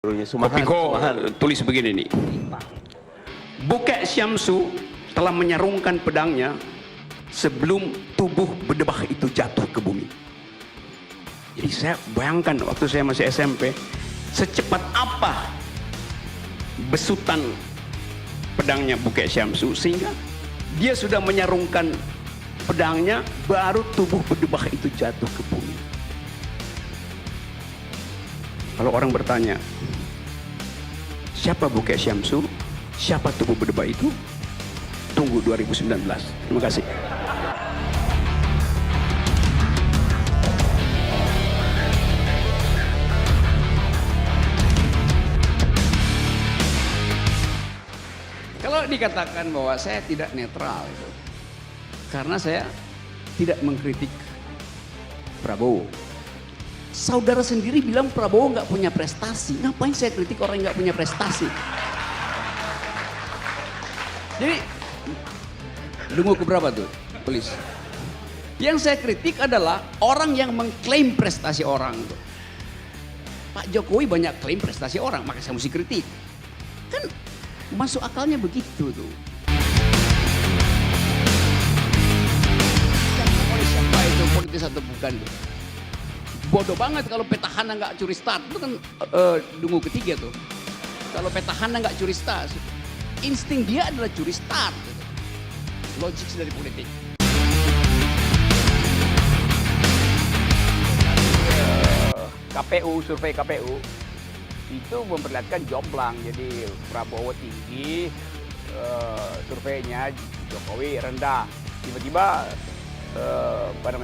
Oh ya, Sumahan. Kopiko tulis begini nih. Bukek Syamsu telah menyarungkan pedangnya sebelum tubuh berdebah itu jatuh ke bumi. Jadi saya bayangkan waktu saya masih SMP, secepat apa besutan pedangnya Bukek Syamsu sehingga dia sudah menyarungkan pedangnya baru tubuh berdebah itu jatuh ke bumi. Kalau orang bertanya, siapa Bukek Syamsu? Siapa tubuh berdebah itu? Tunggu 2019. Terima kasih. Kalau dikatakan bahwa saya tidak netral itu karena saya tidak mengkritik Prabowo. Saudara sendiri bilang Prabowo nggak punya prestasi. Ngapain saya kritik orang yang nggak punya prestasi? Jadi, dungu keberapa tuh, please? Yang saya kritik adalah orang yang mengklaim prestasi orang. Tuh. Pak Jokowi banyak klaim prestasi orang, maka saya mesti kritik. Kan masuk akalnya begitu tuh. Siapa itu politis atau bukan tuh? Bodoh banget kalau petahana nggak curi start. Itu kan dungu ketiga tuh. Kalau petahana nggak curi start, insting dia adalah curi start. Gitu. Logik dari politik. KPU, survei KPU itu memperlihatkan jomplang. Jadi Prabowo tinggi, surveinya Jokowi rendah. Tiba-tiba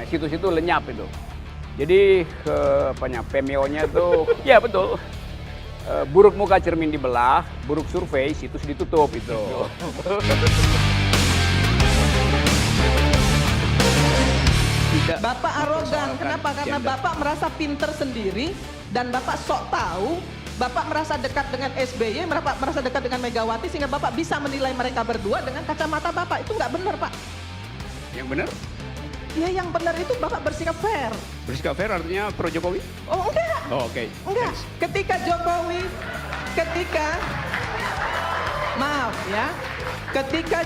situs-situ lenyap itu. Jadi PMO-nya tuh, ya betul, buruk muka cermin dibelah, buruk survei, situs ditutup itu. Bapak arogan, kenapa? Karena Bapak merasa pinter sendiri dan Bapak sok tahu. Bapak merasa dekat dengan SBY, Bapak merasa dekat dengan Megawati sehingga Bapak bisa menilai mereka berdua dengan kacamata Bapak. Itu nggak benar, Pak. Yang benar? Ya yang benar itu Bapak bersikap fair. Bersikap fair artinya pro Jokowi? Oh enggak. Oh, oke. Enggak. Ketika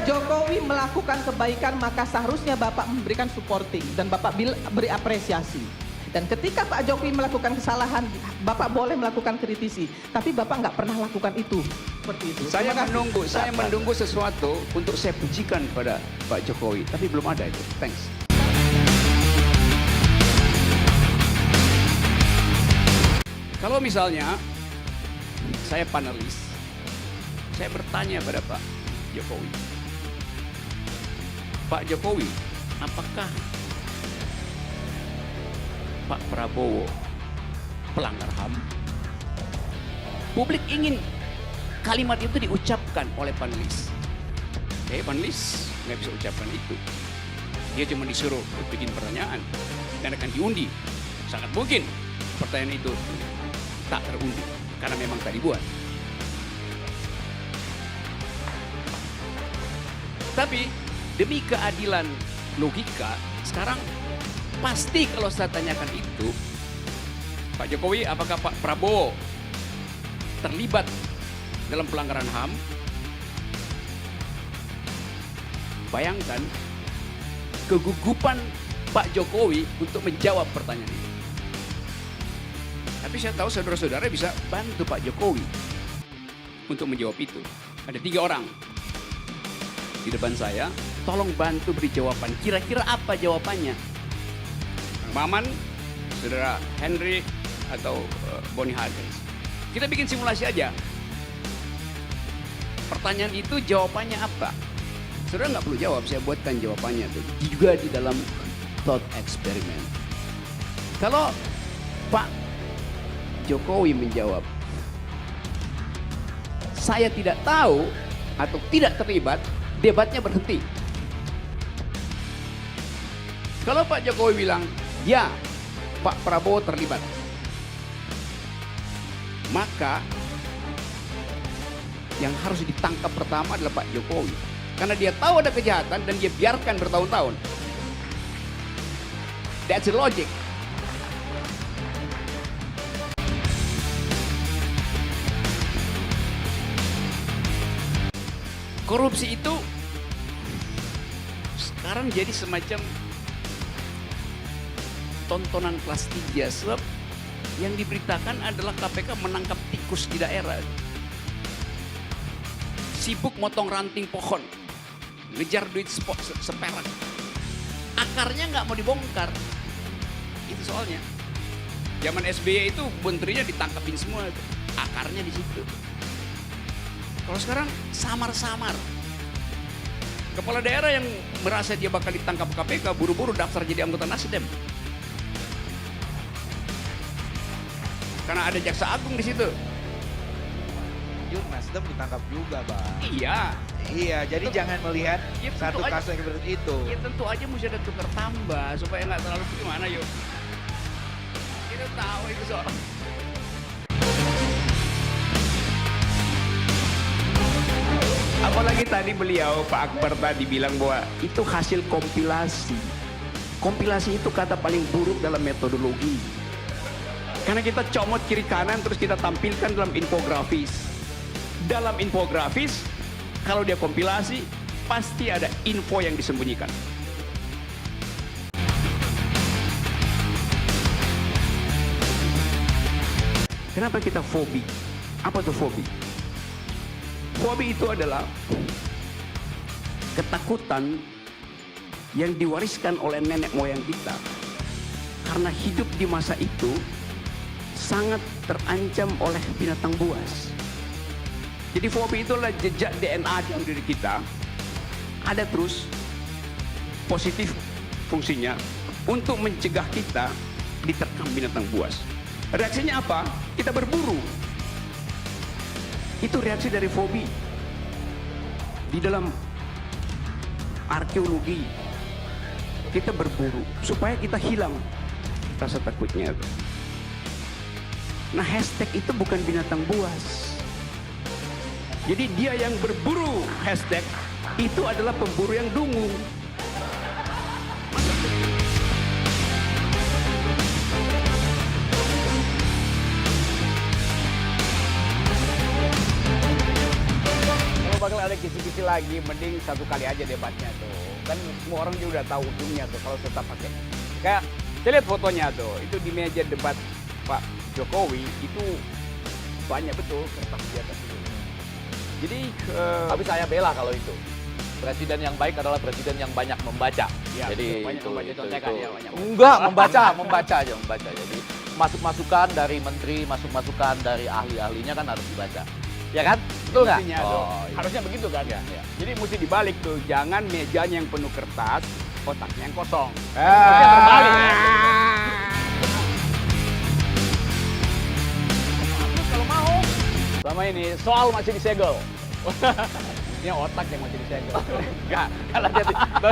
Jokowi melakukan kebaikan maka seharusnya Bapak memberikan supporting dan Bapak beri apresiasi. Dan ketika Pak Jokowi melakukan kesalahan, Bapak boleh melakukan kritisi. Tapi Bapak nggak pernah lakukan itu. Seperti itu. Saya menunggu sesuatu untuk saya pujikan pada Pak Jokowi. Tapi belum ada itu. Thanks. Kalau misalnya saya panelis, saya bertanya pada Pak Jokowi. Pak Jokowi, apakah Pak Prabowo pelanggar HAM? Publik ingin kalimat itu diucapkan oleh panelis. Panelis nggak bisa ucapkan itu. Dia cuma disuruh bikin pertanyaan dan akan diundi. Sangat mungkin pertanyaan itu tak terundi karena memang tak dibuat. Tapi demi keadilan logika, sekarang pasti kalau saya tanyakan itu, Pak Jokowi, apakah Pak Prabowo terlibat dalam pelanggaran HAM? Bayangkan kegugupan Pak Jokowi untuk menjawab pertanyaan itu. Tapi saya tahu saudara-saudara bisa bantu Pak Jokowi untuk menjawab itu. Ada 3 orang di depan saya, tolong bantu beri jawaban. Kira-kira apa jawabannya? Maman, saudara Henry, atau Boni Hardens. Kita bikin simulasi aja. Pertanyaan itu jawabannya apa? Saudara nggak perlu jawab, saya buatkan jawabannya tuh. Juga di dalam thought experiment. Kalau Pak Jokowi menjawab, saya tidak tahu atau tidak terlibat, debatnya berhenti. Kalau Pak Jokowi bilang, ya Pak Prabowo terlibat, maka yang harus ditangkap pertama adalah Pak Jokowi. Karena dia tahu ada kejahatan dan dia biarkan bertahun-tahun. That's the logic. Korupsi itu sekarang jadi semacam tontonan kelas 3 sebab yang diberitakan adalah KPK menangkap tikus di daerah. Sibuk motong ranting pohon, ngejar duit seperak. Akarnya nggak mau dibongkar. Itu soalnya. Zaman SBY itu menterinya ditangkapin semua, akarnya di situ. Kalau sekarang samar-samar. Kepala daerah yang merasa dia bakal ditangkap KPK buru-buru daftar jadi anggota Nasdem. Karena ada jaksa agung di situ. Jujur Nasdem ditangkap juga, Bang. Iya. Iya, jadi jangan melihat Ya, satu tentu aja. kasus yang seperti itu. Ya tentu aja mesti ada tukar tambah supaya nggak terlalu gimana yuk. Kita tahu itu soal. Apalagi tadi beliau Pak Akbar tadi bilang bahwa itu hasil kompilasi. Kompilasi itu kata paling buruk dalam metodologi. Karena kita comot kiri kanan terus kita tampilkan dalam infografis. Dalam infografis kalau dia kompilasi pasti ada info yang disembunyikan. Kenapa kita fobi? Apa tuh fobi? Fobi itu adalah ketakutan yang diwariskan oleh nenek moyang kita. Karena hidup di masa itu sangat terancam oleh binatang buas. Jadi fobi itu adalah jejak DNA dalam diri kita. Ada terus positif fungsinya untuk mencegah kita diterkam binatang buas. Reaksinya apa? Kita berburu. Itu reaksi dari fobi. Di dalam arkeologi kita berburu supaya kita hilang rasa takutnya. Nah, hashtag itu bukan binatang buas. Jadi dia yang berburu hashtag itu adalah pemburu yang dungu. Kalau bakal ada kisi-kisi lagi, mending satu kali aja debatnya tuh. Kan semua orang juga udah tahu ujungnya tuh kalau tetap pakai. Kayak saya lihat fotonya tuh, itu di meja debat Pak Jokowi itu banyak betul kertas di atas itu. Jadi Tapi saya bela kalau itu. Presiden yang baik adalah presiden yang banyak membaca. ya, Jadi banyak membaca contekan ya, banyak. Enggak, membaca aja, membaca. Jadi masuk-masukan dari menteri, masuk-masukan dari ahli-ahlinya kan harus dibaca. Ya kan? Betul nggak? Mestinya tuh, iya. harusnya begitu kan? Iya, iya. Jadi mesti dibalik tuh, jangan mejanya yang penuh kertas, otaknya yang kosong. Terbalik. Terus kalau mau, sama ini soal masih disegel. Ini otak yang masih disegel. Enggak,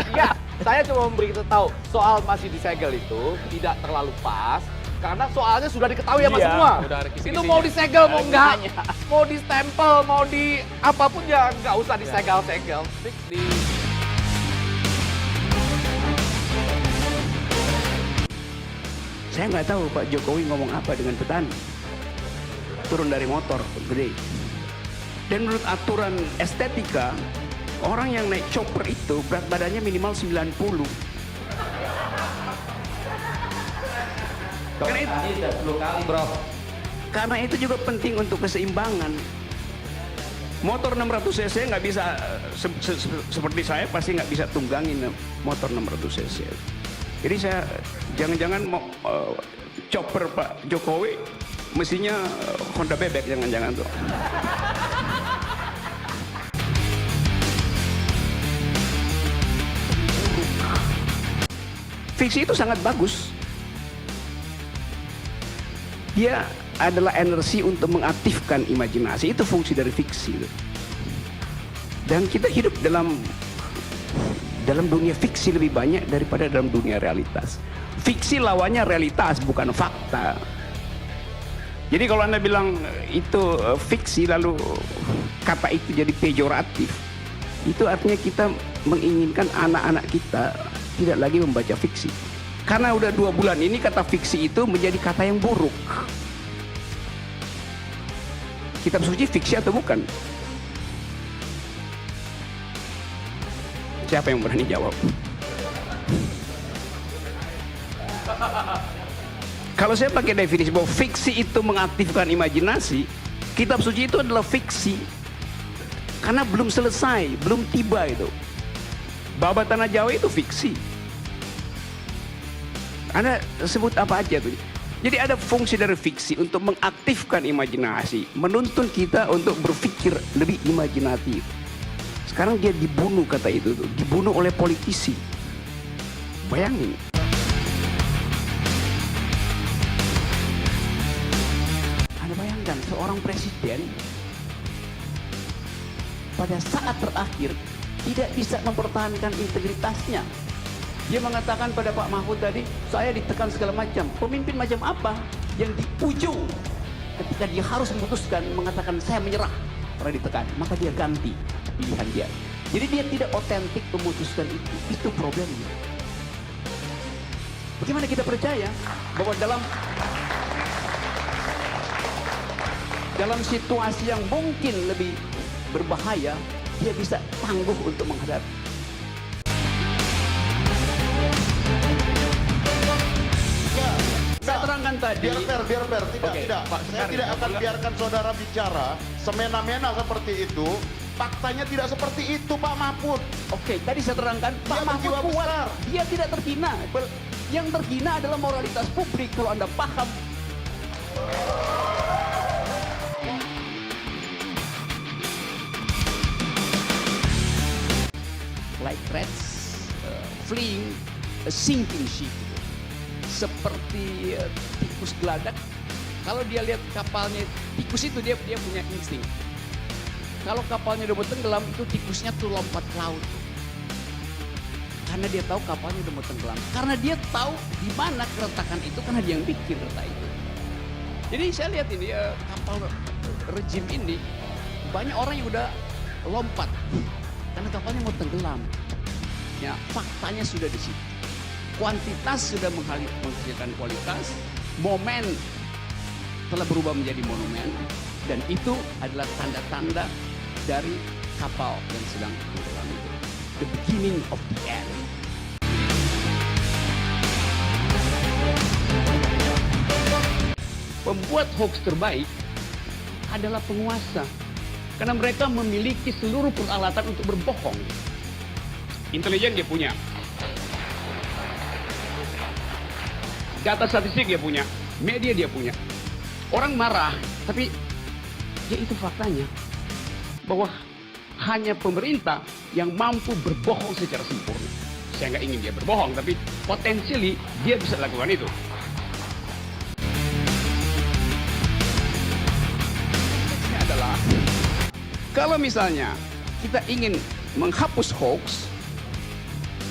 enggak. Saya cuma memberitahu soal masih disegel itu tidak terlalu pas karena soalnya sudah diketahui sama Iya, semua. udah ada kisi-kisinya. Itu mau disegel mau Ada enggak, kisahnya. mau di stempel, mau di apapun ya enggak usah disegel-segel. Fix di Saya nggak tahu Pak Jokowi ngomong apa dengan petani. Turun dari motor, gede. Dan menurut aturan estetika, orang yang naik chopper itu berat badannya minimal 90. Karena itu, 10 kali, Bro. karena itu juga penting untuk keseimbangan. Motor 600 cc nggak bisa seperti saya pasti nggak bisa tunggangin motor 600 cc. Jadi saya jangan-jangan mau chopper Pak Jokowi mestinya Honda bebek jangan-jangan tuh. Fiksi itu sangat bagus. Dia adalah energi untuk mengaktifkan imajinasi. Itu fungsi dari fiksi. Dan kita hidup dalam dunia fiksi lebih banyak daripada dalam dunia realitas. Fiksi lawannya realitas, bukan fakta. Jadi kalau Anda bilang itu fiksi lalu kata itu jadi pejoratif, itu artinya kita menginginkan anak-anak kita tidak lagi membaca fiksi. Karena udah 2 bulan ini kata fiksi itu menjadi kata yang buruk. Kitab suci fiksi atau bukan? Siapa yang berani jawab? Kalau saya pakai definisi bahwa fiksi itu mengaktifkan imajinasi, kitab suci itu adalah fiksi. Karena belum selesai, belum tiba itu. Babat Tanah Jawa itu fiksi. Anda sebut apa aja tuh. Jadi ada fungsi dari fiksi untuk mengaktifkan imajinasi, menuntun kita untuk berpikir lebih imajinatif. Sekarang dia dibunuh, kata itu tuh, dibunuh oleh politisi. Bayangin. Anda bayangkan seorang presiden pada saat terakhir tidak bisa mempertahankan integritasnya. Dia mengatakan pada Pak Mahfud tadi, saya ditekan segala macam. Pemimpin macam apa yang di ujung ketika dia harus memutuskan mengatakan saya menyerah karena ditekan, maka dia ganti pilihan dia. Jadi dia tidak otentik memutuskan itu. Itu problemnya. Bagaimana kita percaya bahwa dalam situasi yang mungkin lebih berbahaya, dia bisa tangguh untuk menghadapi. Saya terangkan tadi. Biar fair. Tidak. Pak, saya tidak akan biarkan saudara bicara semena-mena seperti itu. Faktanya tidak seperti itu, Pak Mahfud. Oke, tadi saya terangkan, Pak Mahfud kuat. Dia tidak terhina. Yang terhina adalah moralitas publik. Kalau Anda paham. Like rats fleeing a sinking ship. Seperti tikus geladak, kalau dia lihat kapalnya, tikus itu dia punya insting. Kalau kapalnya udah mau tenggelam, itu tikusnya tuh lompat ke laut. Karena dia tahu kapalnya udah mau tenggelam. Karena dia tahu di mana keretakan itu, karena dia yang bikin kereta itu. Jadi saya lihat ini kapal rejim ini, banyak orang yang udah lompat karena kapalnya mau tenggelam. Ya, faktanya sudah di situ. Kuantitas sudah menghasilkan kualitas, momen telah berubah menjadi monumen, dan itu adalah tanda-tanda dari kapal yang sedang tenggelam itu. The beginning of the end. Pembuat hoax terbaik adalah penguasa, karena mereka memiliki seluruh peralatan untuk berbohong. Intelijen dia punya. Data statistik dia punya, media dia punya. Orang marah, tapi ya itu faktanya. Bahwa hanya pemerintah yang mampu berbohong secara sempurna. Saya nggak ingin dia berbohong, tapi potensially dia bisa lakukan itu. Ini adalah, kalau misalnya kita ingin menghapus hoax,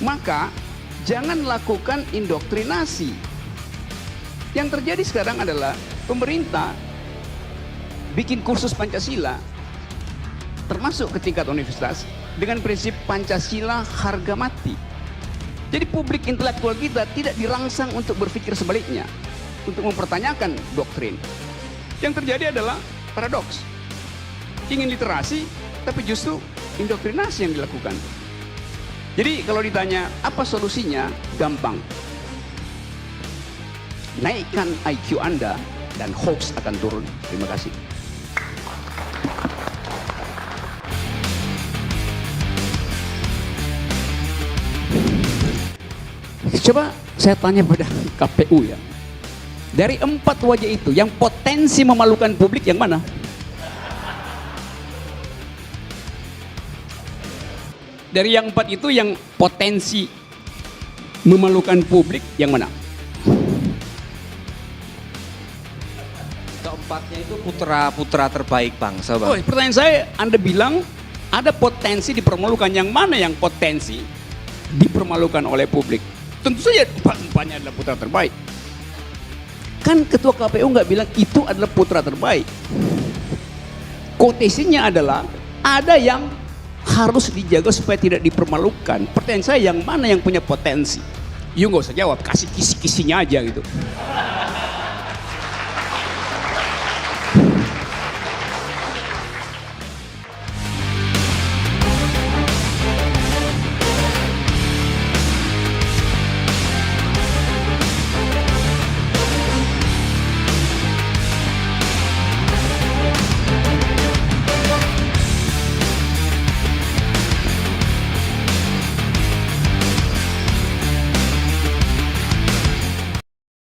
maka jangan lakukan indoktrinasi. Yang terjadi sekarang adalah pemerintah bikin kursus Pancasila, termasuk ke tingkat universitas, dengan prinsip Pancasila harga mati. Jadi publik intelektual kita tidak dirangsang untuk berpikir sebaliknya, untuk mempertanyakan doktrin. Yang terjadi adalah paradoks. Ingin literasi, tapi justru indoktrinasi yang dilakukan. Jadi kalau ditanya apa solusinya, gampang. Naikkan IQ Anda dan hoax akan turun. Terima kasih. Coba saya tanya pada KPU ya. Dari 4 wajah itu, yang potensi memalukan publik yang mana? Dari yang 4 itu, yang potensi memalukan publik yang mana? Keempatnya itu putra-putra terbaik bangsa, Bang. Oh, pertanyaan saya, Anda bilang ada potensi dipermalukan. Yang mana yang potensi dipermalukan oleh publik? Tentu saja empatnya adalah putra terbaik. Kan ketua KPU nggak bilang itu adalah putra terbaik. Kotesinya adalah ada yang harus dijaga supaya tidak dipermalukan. Pertanyaan saya, yang mana yang punya potensi? You nggak usah jawab, kasih kisi-kisinya aja gitu.